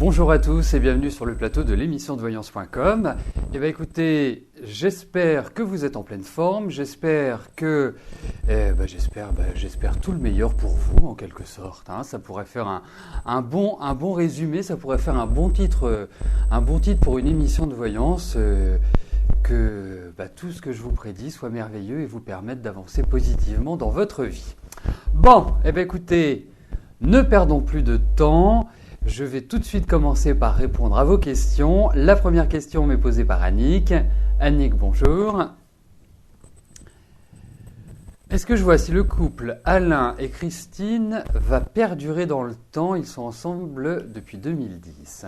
Bonjour à tous et bienvenue sur le plateau de l'émission de voyance.com. Eh bien écoutez, j'espère que vous êtes en pleine forme, j'espère que j'espère tout le meilleur pour vous en quelque sorte. Ça pourrait faire un bon résumé, ça pourrait faire un bon titre pour une émission de voyance. Que tout ce que je vous prédis soit merveilleux et vous permette d'avancer positivement dans votre vie. Bon, eh bien écoutez, ne perdons plus de temps. Je vais tout de suite commencer par répondre à vos questions. La première question m'est posée par Annick. Annick, bonjour. Est-ce que je vois si le couple Alain et Christine va perdurer dans le temps? Ils sont ensemble depuis 2010.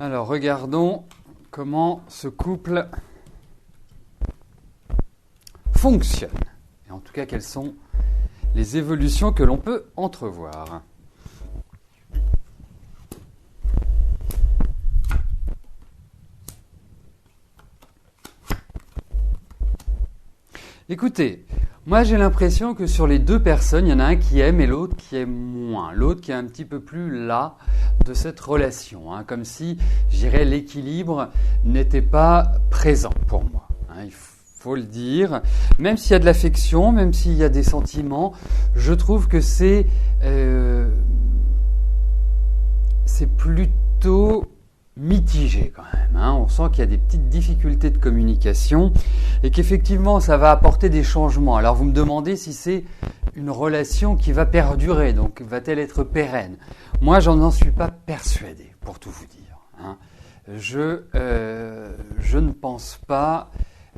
Alors, regardons comment ce couple fonctionne. Et en tout cas, quelles sont les évolutions que l'on peut entrevoir. Écoutez, moi j'ai l'impression que sur les deux personnes, il y en a un qui aime et l'autre qui aime moins. L'autre qui est un petit peu plus las de cette relation. Comme si, je dirais, l'équilibre n'était pas présent pour moi. Il faut le dire. Même s'il y a de l'affection, même s'il y a des sentiments, je trouve que c'est plutôt mitigé quand même. On sent qu'il y a des petites difficultés de communication et qu'effectivement ça va apporter des changements. Alors vous me demandez si c'est une relation qui va perdurer, donc va-t-elle être pérenne? Moi j'en suis pas persuadé, pour tout vous dire. Je ne pense pas.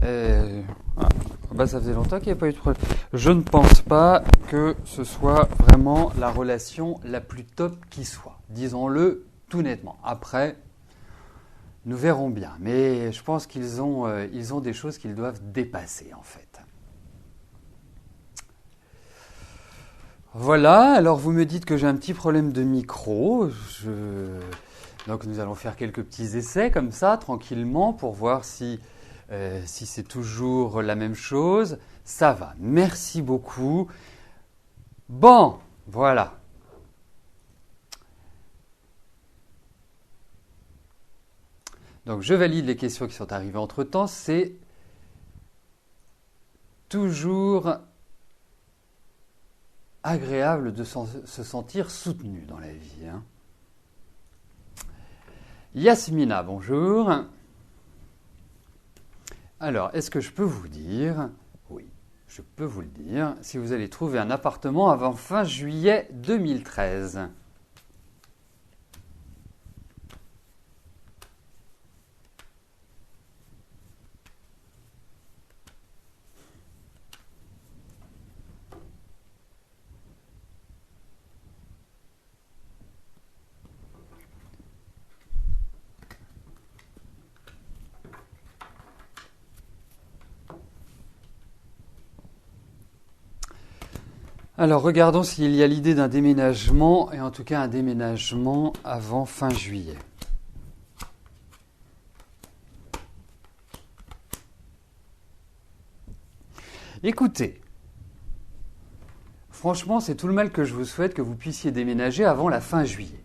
Ça faisait longtemps qu'il n'y a pas eu de problème. Je ne pense pas que ce soit vraiment la relation la plus top qui soit. Disons-le tout nettement. Après, nous verrons bien. Mais je pense qu'ils ont des choses qu'ils doivent dépasser en fait. Voilà, alors vous me dites que j'ai un petit problème de micro. Donc nous allons faire quelques petits essais comme ça, tranquillement, pour voir si c'est toujours la même chose. Ça va, merci beaucoup. Bon, voilà. Donc je valide les questions qui sont arrivées entre-temps. C'est toujours agréable de se sentir soutenu dans la vie. Yasmina, bonjour. Alors, est-ce que je peux vous dire, oui, je peux vous le dire, si vous allez trouver un appartement avant fin juillet 2013 ? Alors, regardons s'il y a l'idée d'un déménagement, et en tout cas un déménagement avant fin juillet. Écoutez, franchement, c'est tout le mal que je vous souhaite que vous puissiez déménager avant la fin juillet.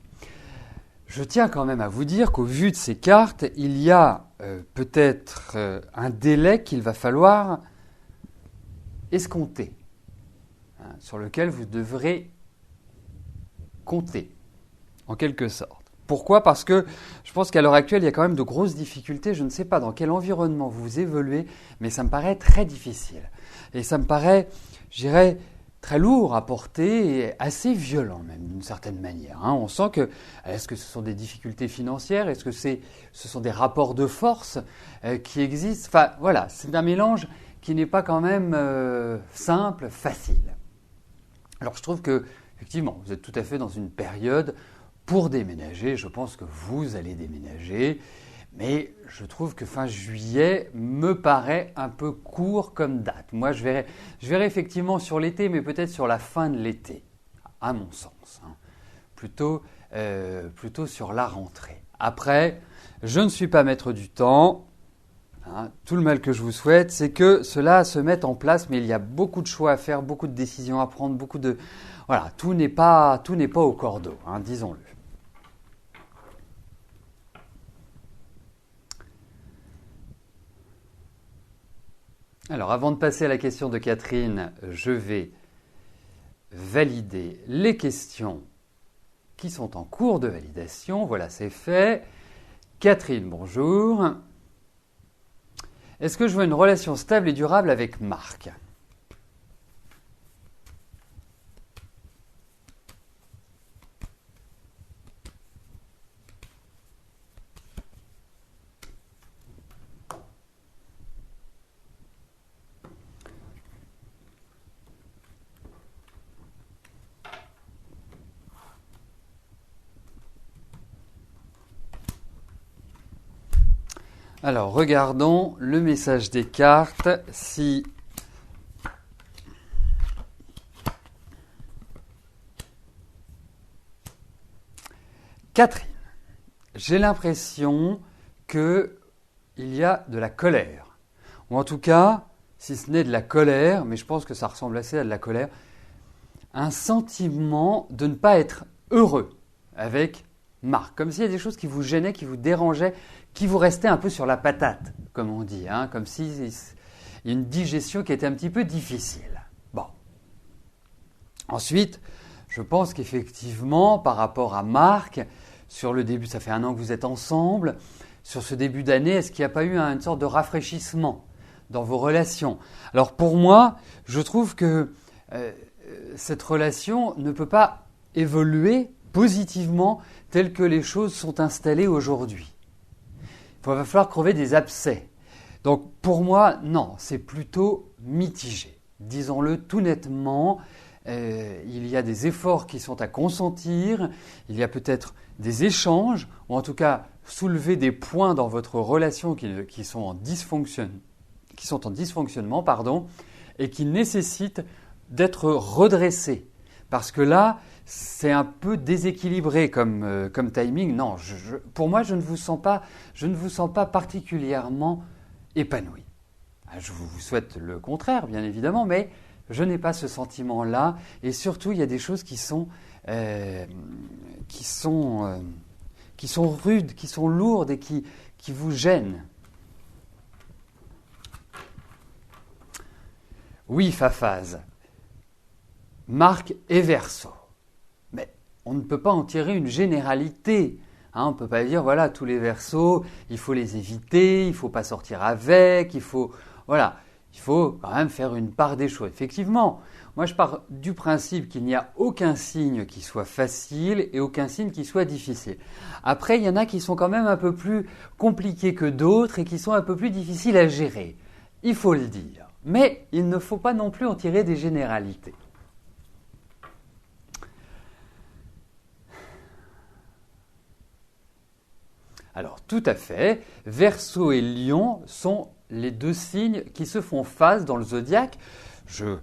Je tiens quand même à vous dire qu'au vu de ces cartes, il y a peut-être un délai qu'il va falloir escompter, sur lequel vous devrez compter, en quelque sorte. Pourquoi ? Parce que je pense qu'à l'heure actuelle, il y a quand même de grosses difficultés. Je ne sais pas dans quel environnement vous évoluez, mais ça me paraît très difficile. Et ça me paraît, je dirais, très lourd à porter et assez violent même, d'une certaine manière. On sent que, est-ce que ce sont des difficultés financières ? Est-ce que ce sont des rapports de force qui existent ? Enfin, voilà, c'est un mélange qui n'est pas quand même simple, facile. Alors je trouve que, effectivement, vous êtes tout à fait dans une période pour déménager. Je pense que vous allez déménager, Mais je trouve que fin juillet me paraît un peu court comme date. Moi, je verrai effectivement sur l'été, mais peut-être sur la fin de l'été, à mon sens. Plutôt sur la rentrée. Après, je ne suis pas maître du temps. Tout le mal que je vous souhaite, c'est que cela se mette en place, mais il y a beaucoup de choix à faire, beaucoup de décisions à prendre, Voilà, tout n'est pas au cordeau, disons-le. Alors, avant de passer à la question de Catherine, je vais valider les questions qui sont en cours de validation. Voilà, c'est fait. Catherine, bonjour. Est-ce que je veux une relation stable et durable avec Marc ? Alors, regardons le message des cartes. Si Catherine, j'ai l'impression qu'il y a de la colère. Ou en tout cas, si ce n'est de la colère, mais je pense que ça ressemble assez à de la colère, un sentiment de ne pas être heureux avec Marc. Comme s'il y a des choses qui vous gênaient, qui vous dérangeaient, qui vous restaient un peu sur la patate, comme on dit. Comme s'il y a une digestion qui était un petit peu difficile. Bon. Ensuite, je pense qu'effectivement, par rapport à Marc, sur le début, ça fait 1 an que vous êtes ensemble, sur ce début d'année, est-ce qu'il n'y a pas eu une sorte de rafraîchissement dans vos relations ? Alors pour moi, je trouve que cette relation ne peut pas évoluer positivement telles que les choses sont installées aujourd'hui. Il va falloir crever des abcès. Donc pour moi, non, c'est plutôt mitigé. Disons-le tout nettement, il y a des efforts qui sont à consentir, il y a peut-être des échanges, ou en tout cas soulever des points dans votre relation qui sont en dysfonctionnement, et qui nécessitent d'être redressés. Parce que là, c'est un peu déséquilibré comme timing. Non, pour moi, je ne vous sens pas particulièrement épanoui. Je vous souhaite le contraire, bien évidemment, mais je n'ai pas ce sentiment-là. Et surtout, il y a des choses qui sont rudes, qui sont lourdes et qui vous gênent. Oui, Fafaz. Marc est Verseau. Mais on ne peut pas en tirer une généralité. On ne peut pas dire, voilà, tous les Verseaux, il faut les éviter, il ne faut pas sortir avec, il faut quand même faire une part des choses. Effectivement, moi je pars du principe qu'il n'y a aucun signe qui soit facile et aucun signe qui soit difficile. Après, il y en a qui sont quand même un peu plus compliqués que d'autres et qui sont un peu plus difficiles à gérer. Il faut le dire. Mais il ne faut pas non plus en tirer des généralités. Alors tout à fait, Verseau et Lion sont les 2 signes qui se font face dans le zodiaque. Je vais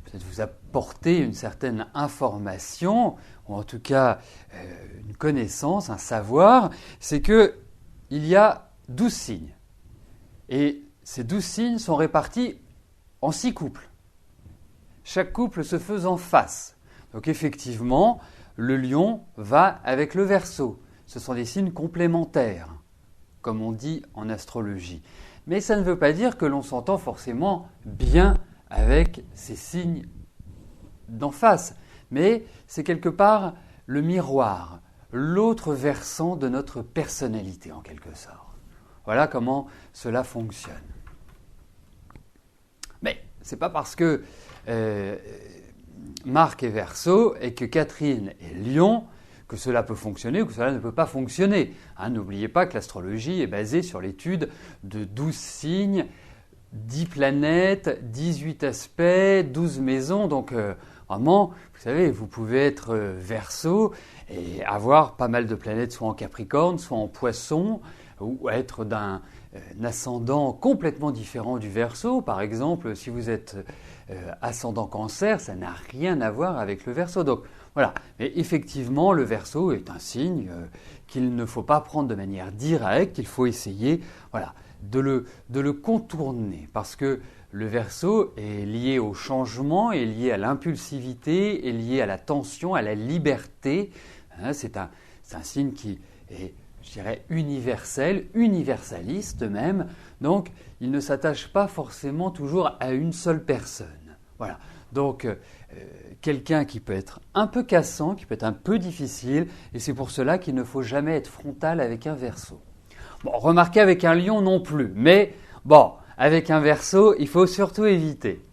peut-être vous apporter une certaine information, ou en tout cas une connaissance, un savoir, c'est qu'il y a 12 signes. Et ces 12 signes sont répartis en 6 couples. Chaque couple se faisant face. Donc effectivement, le Lion va avec le Verseau. Ce sont des signes complémentaires, comme on dit en astrologie. Mais ça ne veut pas dire que l'on s'entend forcément bien avec ces signes d'en face. Mais c'est quelque part le miroir, l'autre versant de notre personnalité en quelque sorte. Voilà comment cela fonctionne. Mais ce n'est pas parce que Marc est Verseau et que Catherine est Lion que cela peut fonctionner ou que cela ne peut pas fonctionner. N'oubliez pas que l'astrologie est basée sur l'étude de 12 signes, 10 planètes, 18 aspects, 12 maisons. Donc Vraiment, vous savez, vous pouvez être Verseau et avoir pas mal de planètes soit en Capricorne, soit en Poisson, ou être d'un ascendant complètement différent du Verseau. Par exemple, si vous êtes ascendant Cancer, ça n'a rien à voir avec le Verseau. Donc voilà, mais effectivement, le Verseau est un signe qu'il ne faut pas prendre de manière directe, qu'il faut essayer voilà, de le contourner, parce que le Verseau est lié au changement, est lié à l'impulsivité, est lié à la tension, à la liberté. C'est un signe qui est, je dirais, universel, universaliste même. Donc, il ne s'attache pas forcément toujours à une seule personne. Voilà. Donc, quelqu'un qui peut être un peu cassant, qui peut être un peu difficile, et c'est pour cela qu'il ne faut jamais être frontal avec un Verseau. Bon, remarquez avec un Lion non plus, mais bon, avec un Verseau, il faut surtout éviter.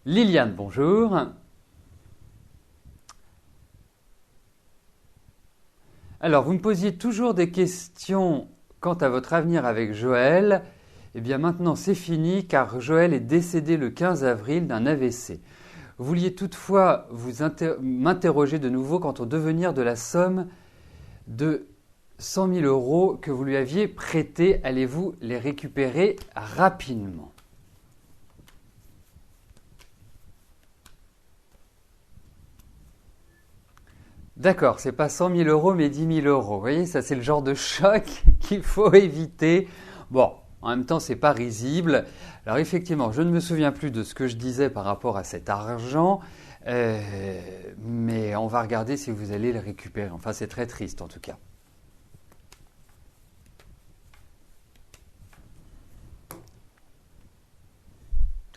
Liliane, bonjour. Alors, vous me posiez toujours des questions quant à votre avenir avec Joël. Eh bien, maintenant, c'est fini car Joël est décédé le 15 avril d'un AVC. Vous vouliez toutefois m'interroger de nouveau quant au devenir de la somme de 100 000 euros que vous lui aviez prêtés. Allez-vous les récupérer rapidement ? D'accord, c'est pas 100 000 euros mais 10 000 euros. Vous voyez, ça c'est le genre de choc qu'il faut éviter. Bon, en même temps, c'est pas risible. Alors effectivement, je ne me souviens plus de ce que je disais par rapport à cet argent, mais on va regarder si vous allez le récupérer. Enfin, c'est très triste en tout cas.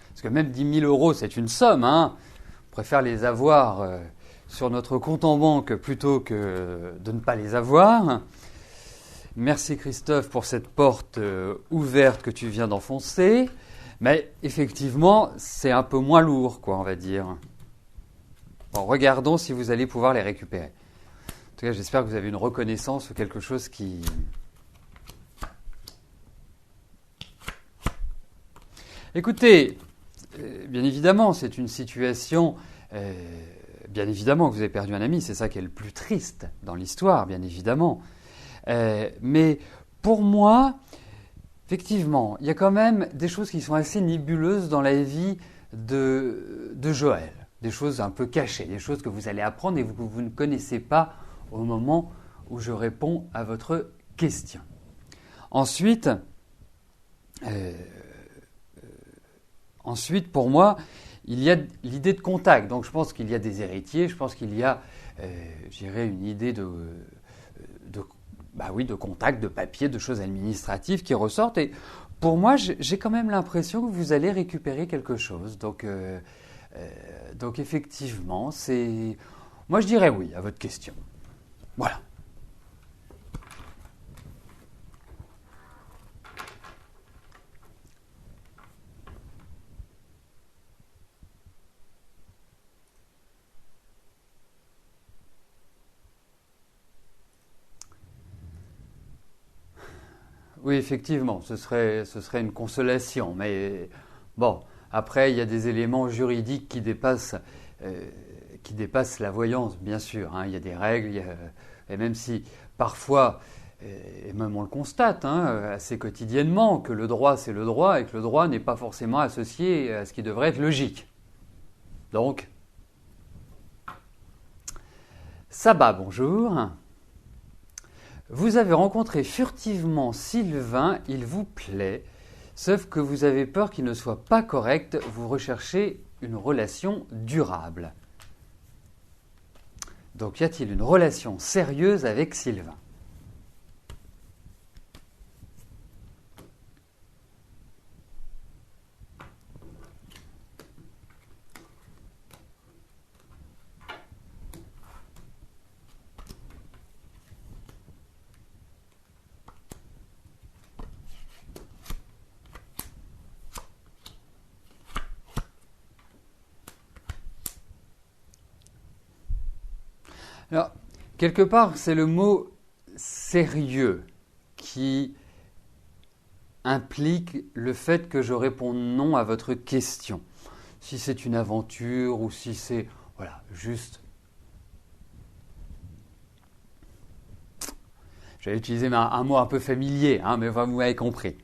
Parce que même 10 000 euros, c'est une somme. On préfère les avoir sur notre compte en banque plutôt que de ne pas les avoir. Merci Christophe pour cette porte ouverte que tu viens d'enfoncer. Mais effectivement, c'est un peu moins lourd, quoi, on va dire. Bon, regardons si vous allez pouvoir les récupérer. En tout cas, j'espère que vous avez une reconnaissance ou quelque chose qui... Écoutez, bien évidemment, c'est une situation... bien évidemment que vous avez perdu un ami, c'est ça qui est le plus triste dans l'histoire, bien évidemment. Mais pour moi, effectivement, il y a quand même des choses qui sont assez nébuleuses dans la vie de Joël. Des choses un peu cachées, des choses que vous allez apprendre et que vous ne connaissez pas au moment où je réponds à votre question. Ensuite, pour moi, il y a l'idée de contact. Donc je pense qu'il y a des héritiers, je pense qu'il y a, je dirais, une idée de contact, de papier, de choses administratives qui ressortent. Et pour moi, j'ai quand même l'impression que vous allez récupérer quelque chose. Donc effectivement, moi je dirais oui à votre question. Voilà. Oui, effectivement, ce serait une consolation. Mais bon, après, il y a des éléments juridiques qui dépassent la voyance, bien sûr. Il y a des règles, et même si parfois, et même on le constate assez quotidiennement, que le droit c'est le droit et que le droit n'est pas forcément associé à ce qui devrait être logique. Donc, Saba, bonjour. Vous avez rencontré furtivement Sylvain, il vous plaît, sauf que vous avez peur qu'il ne soit pas correct, vous recherchez une relation durable. Donc y a-t-il une relation sérieuse avec Sylvain ? Alors, quelque part, c'est le mot sérieux qui implique le fait que je réponde non à votre question. Si c'est une aventure ou si c'est, voilà, juste... J'allais utiliser un mot un peu familier, hein, mais vous m'avez compris.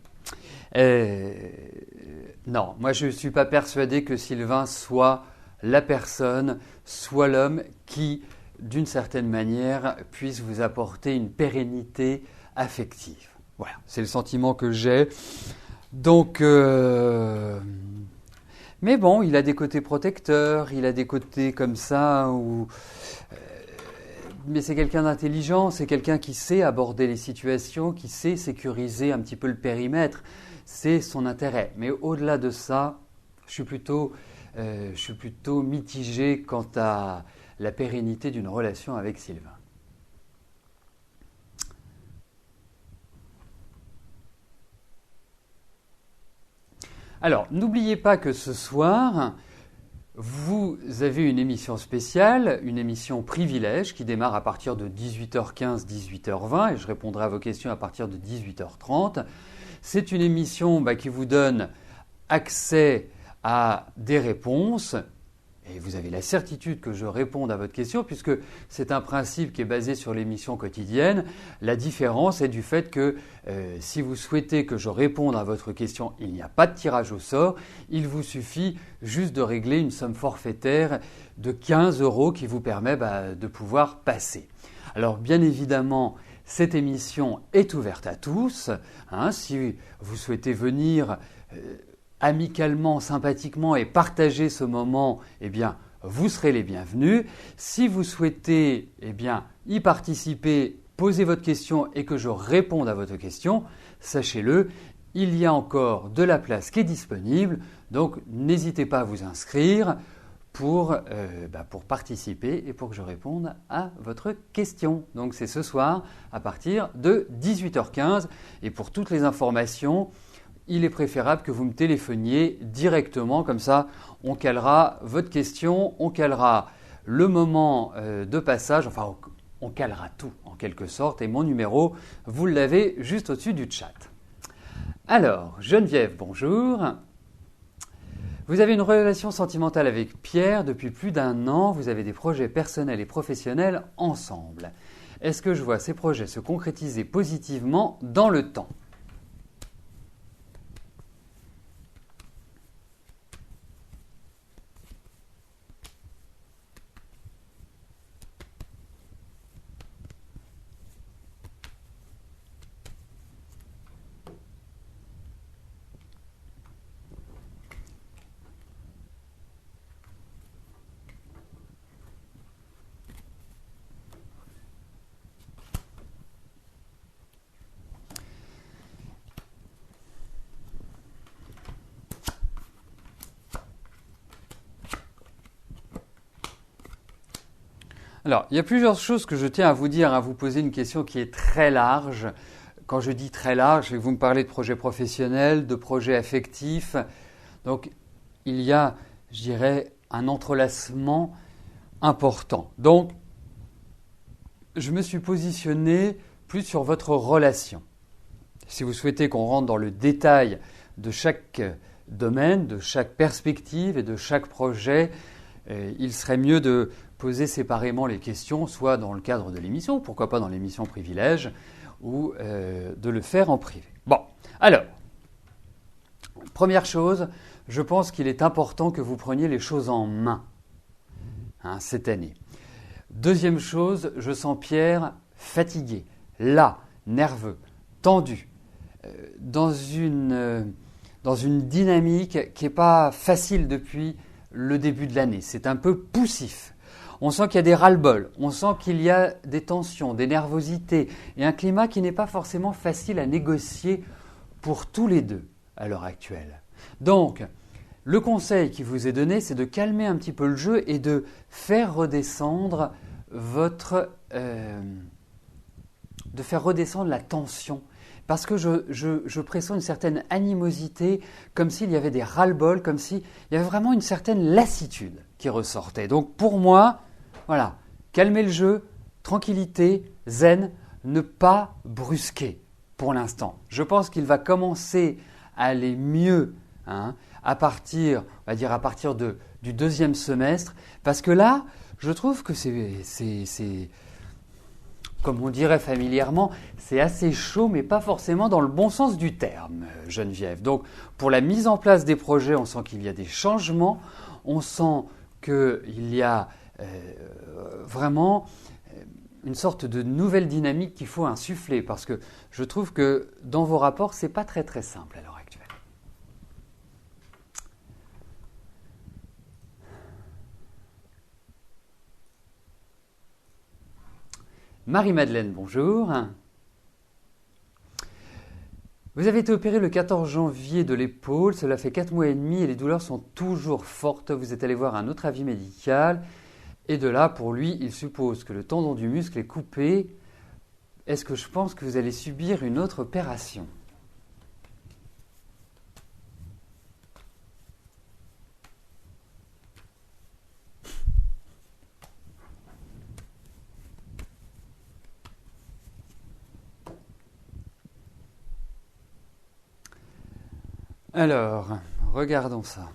Non, moi je ne suis pas persuadé que Sylvain soit la personne, soit l'homme qui, d'une certaine manière, puisse vous apporter une pérennité affective. Voilà, c'est le sentiment que j'ai. Donc, mais bon, il a des côtés protecteurs, il a des côtés comme ça où... Mais c'est quelqu'un d'intelligent, c'est quelqu'un qui sait aborder les situations, qui sait sécuriser un petit peu le périmètre. C'est son intérêt. Mais au-delà de ça, je suis plutôt mitigé quant à la pérennité d'une relation avec Sylvain. Alors, n'oubliez pas que ce soir, vous avez une émission spéciale, une émission privilège qui démarre à partir de 18h15, 18h20 et je répondrai à vos questions à partir de 18h30. C'est une émission qui vous donne accès à des réponses et vous avez la certitude que je réponde à votre question puisque c'est un principe qui est basé sur l'émission quotidienne. La différence est du fait que si vous souhaitez que je réponde à votre question, il n'y a pas de tirage au sort. Il vous suffit juste de régler une somme forfaitaire de 15 € qui vous permet de pouvoir passer. Alors bien évidemment, cette émission est ouverte à tous. Si vous souhaitez venir amicalement, sympathiquement et partager ce moment, vous serez les bienvenus. Si vous souhaitez y participer, poser votre question et que je réponde à votre question, sachez-le, il y a encore de la place qui est disponible. Donc n'hésitez pas à vous inscrire pour participer et pour que je réponde à votre question. Donc c'est ce soir à partir de 18h15 et pour toutes les informations, il est préférable que vous me téléphoniez directement, comme ça on calera votre question, on calera le moment de passage, enfin on calera tout en quelque sorte et mon numéro, vous l'avez juste au-dessus du chat. Alors, Geneviève, bonjour. Vous avez une relation sentimentale avec Pierre depuis plus d'1 an, vous avez des projets personnels et professionnels ensemble. Est-ce que je vois ces projets se concrétiser positivement dans le temps ? Alors, il y a plusieurs choses que je tiens à vous dire, à vous poser une question qui est très large. Quand je dis très large, c'est que vous me parlez de projets professionnels, de projets affectifs. Donc, il y a, je dirais, un entrelacement important. Donc, je me suis positionné plus sur votre relation. Si vous souhaitez qu'on rentre dans le détail de chaque domaine, de chaque perspective et de chaque projet, il serait mieux de poser séparément les questions, soit dans le cadre de l'émission, pourquoi pas dans l'émission privilège, ou de le faire en privé. Bon, alors, première chose, je pense qu'il est important que vous preniez les choses en main cette année. Deuxième chose, je sens Pierre fatigué, là, nerveux, tendu, dans une dynamique qui n'est pas facile depuis le début de l'année. C'est un peu poussif. On sent qu'il y a des ras-le-bol, on sent qu'il y a des tensions, des nervosités et un climat qui n'est pas forcément facile à négocier pour tous les deux à l'heure actuelle. Donc, le conseil qui vous est donné, c'est de calmer un petit peu le jeu et de faire redescendre la tension. Parce que je pressens une certaine animosité, comme s'il y avait des ras-le-bol, comme s'il y avait vraiment une certaine lassitude qui ressortait. Donc pour moi, voilà, calmer le jeu, tranquillité, zen, ne pas brusquer. pour l'instant. Je pense qu'il va commencer à aller mieux à partir, on va dire à partir du deuxième semestre, parce que là, je trouve que c'est comme on dirait familièrement, c'est assez chaud, mais pas forcément dans le bon sens du terme, Geneviève. Donc, pour la mise en place des projets, on sent qu'il y a des changements, on sent qu'il y a vraiment une sorte de nouvelle dynamique qu'il faut insuffler, parce que je trouve que dans vos rapports, c'est pas très très simple à l'heure actuelle. Marie-Madeleine, bonjour. Vous avez été opéré le 14 janvier de l'épaule, cela fait 4 mois et demi et les douleurs sont toujours fortes. Vous êtes allé voir un autre avis médical et de là, pour lui, il suppose que le tendon du muscle est coupé. Est-ce que je pense que vous allez subir une autre opération ? Alors, regardons ça.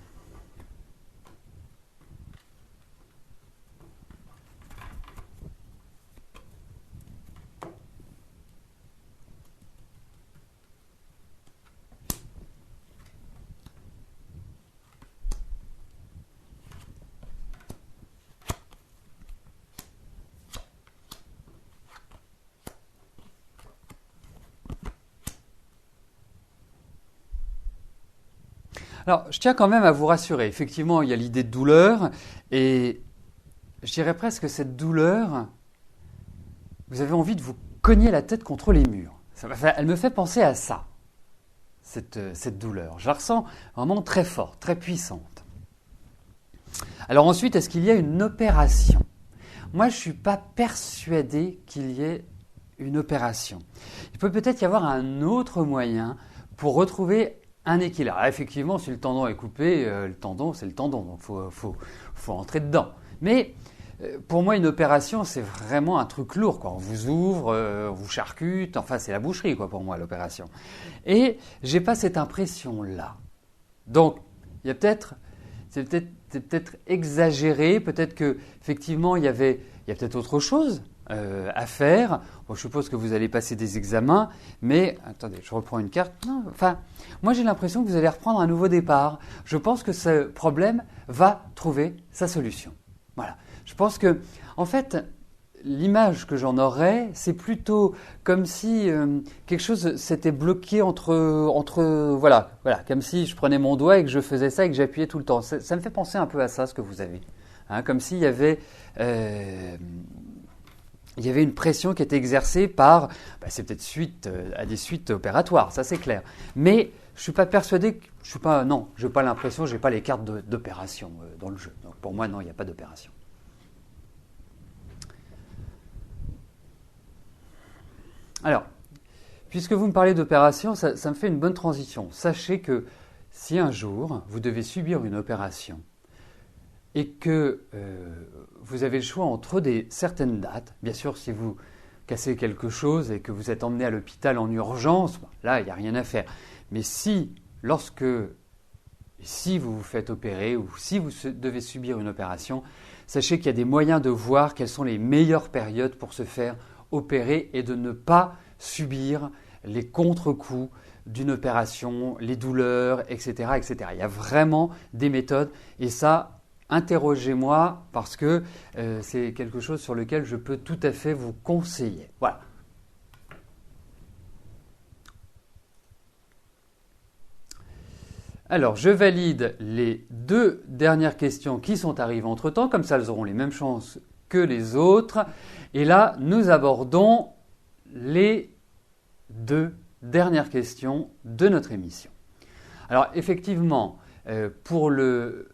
Alors, je tiens quand même à vous rassurer. Effectivement, il y a l'idée de douleur et je dirais presque que cette douleur, vous avez envie de vous cogner la tête contre les murs. Elle me fait penser à ça, cette douleur. Je la ressens vraiment très forte, très puissante. Alors ensuite, est-ce qu'il y a une opération ? Moi, je ne suis pas persuadé qu'il y ait une opération. Il peut peut-être y avoir un autre moyen pour retrouver un équilibre. Alors, effectivement, si le tendon est coupé, le tendon, c'est le tendon, donc il faut entrer dedans. Mais pour moi, une opération, c'est vraiment un truc lourd, quoi. On vous ouvre, on vous charcute, enfin, c'est la boucherie, quoi, pour moi, l'opération. Et j'ai pas cette impression-là. Donc, il y a c'est peut-être exagéré, peut-être que effectivement, il y a peut-être autre chose à faire. Bon, je suppose que vous allez passer des examens, mais attendez, je reprends une carte. Non, enfin, moi j'ai l'impression que vous allez reprendre un nouveau départ. Je pense que ce problème va trouver sa solution. Voilà. Je pense que, en fait, l'image que j'en aurais, c'est plutôt comme si quelque chose s'était bloqué voilà, comme si je prenais mon doigt et que je faisais ça et que j'appuyais tout le temps. Ça me fait penser un peu à ça, ce que vous avez. Comme s'il y avait une pression qui était exercée par, c'est peut-être suite à des suites opératoires, ça c'est clair. Mais je ne suis pas persuadé, je n'ai pas l'impression, je n'ai pas les cartes d'opération dans le jeu. Donc pour moi, non, il n'y a pas d'opération. Alors, puisque vous me parlez d'opération, ça me fait une bonne transition. Sachez que si un jour vous devez subir une opération et que vous avez le choix entre certaines dates, bien sûr si vous cassez quelque chose et que vous êtes emmené à l'hôpital en urgence, là il n'y a rien à faire. Mais si vous vous faites opérer ou si vous devez subir une opération, sachez qu'il y a des moyens de voir quelles sont les meilleures périodes pour se faire opérer et de ne pas subir les contre-coups d'une opération, les douleurs, etc., etc. Il y a vraiment des méthodes et ça, interrogez-moi parce que c'est quelque chose sur lequel je peux tout à fait vous conseiller. Voilà. Alors, je valide les 2 dernières questions qui sont arrivées entre-temps, comme ça elles auront les mêmes chances que les autres. Et là, nous abordons les 2 dernières questions de notre émission. Alors, effectivement, pour le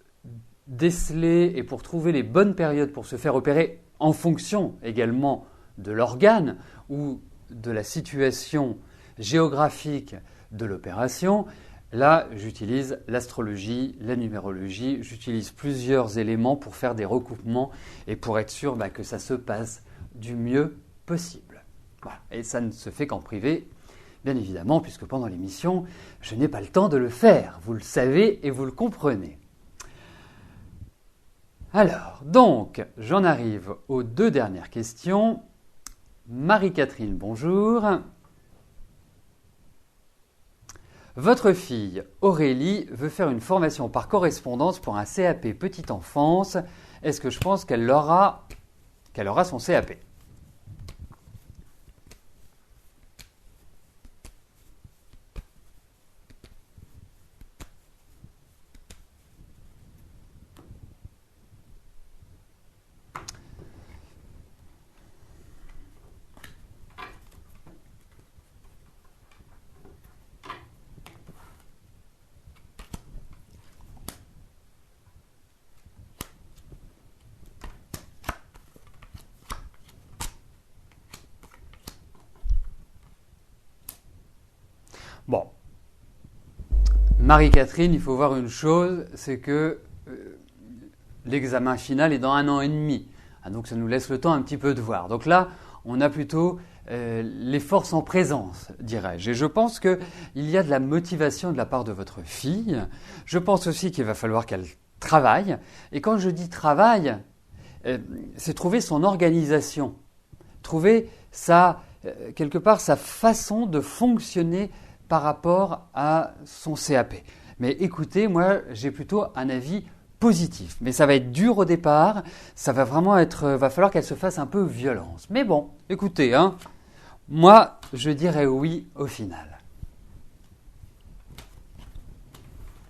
déceler et pour trouver les bonnes périodes pour se faire opérer en fonction également de l'organe ou de la situation géographique de l'opération, là, j'utilise l'astrologie, la numérologie, j'utilise plusieurs éléments pour faire des recoupements et pour être sûr que ça se passe du mieux possible. Voilà. Et ça ne se fait qu'en privé, Bien évidemment, puisque pendant l'émission, je n'ai pas le temps de le faire. Vous le savez et vous le comprenez. Alors, donc, j'en arrive aux 2 dernières questions. Marie-Catherine, bonjour. Votre fille Aurélie veut faire une formation par correspondance pour un CAP petite enfance. Est-ce que je pense qu'elle aura son CAP ? Bon, Marie-Catherine, il faut voir une chose, c'est que l'examen final est dans 1 an et demi. Donc ça nous laisse le temps un petit peu de voir. Donc là, on a plutôt les forces en présence, dirais-je. Et je pense qu'il y a de la motivation de la part de votre fille. Je pense aussi qu'il va falloir qu'elle travaille. Et quand je dis travail, c'est trouver son organisation, trouver quelque part sa façon de fonctionner par rapport à son CAP. Mais écoutez, moi, j'ai plutôt un avis positif. Mais ça va être dur au départ, ça va vraiment va falloir qu'elle se fasse un peu violence. Mais bon, écoutez, moi, je dirais oui au final.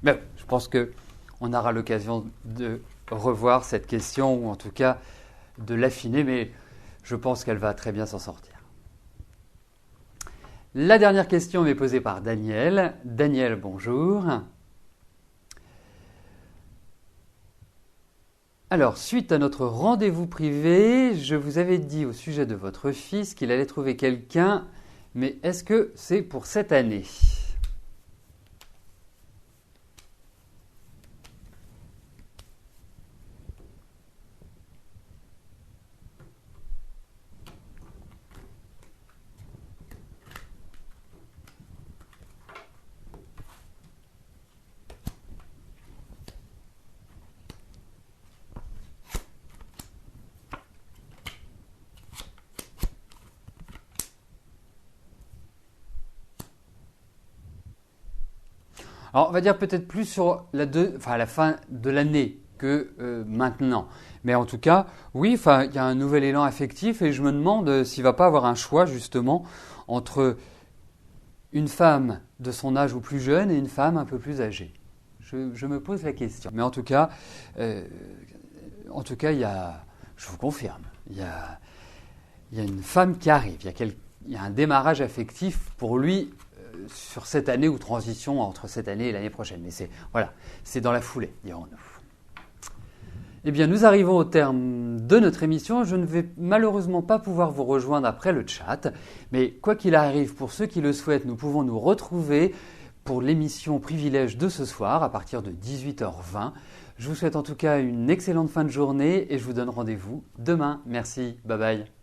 Mais je pense qu'on aura l'occasion de revoir cette question, ou en tout cas de l'affiner, mais je pense qu'elle va très bien s'en sortir. La dernière question m'est posée par Daniel. Daniel, bonjour. Alors, suite à notre rendez-vous privé, je vous avais dit au sujet de votre fils qu'il allait trouver quelqu'un, mais est-ce que c'est pour cette année ? Alors, on va dire peut-être plus sur la fin de l'année que maintenant. Mais en tout cas, oui, il y a un nouvel élan affectif et je me demande s'il ne va pas avoir un choix justement entre une femme de son âge ou plus jeune et une femme un peu plus âgée. Je me pose la question. Mais en tout cas, je vous confirme, il y a une femme qui arrive, il y a un démarrage affectif pour lui sur cette année ou transition entre cette année et l'année prochaine. Mais c'est dans la foulée, dirons-nous. Eh bien, nous arrivons au terme de notre émission. Je ne vais malheureusement pas pouvoir vous rejoindre après le chat. Mais quoi qu'il arrive, pour ceux qui le souhaitent, nous pouvons nous retrouver pour l'émission Privilège de ce soir à partir de 18h20. Je vous souhaite en tout cas une excellente fin de journée et je vous donne rendez-vous demain. Merci, bye bye.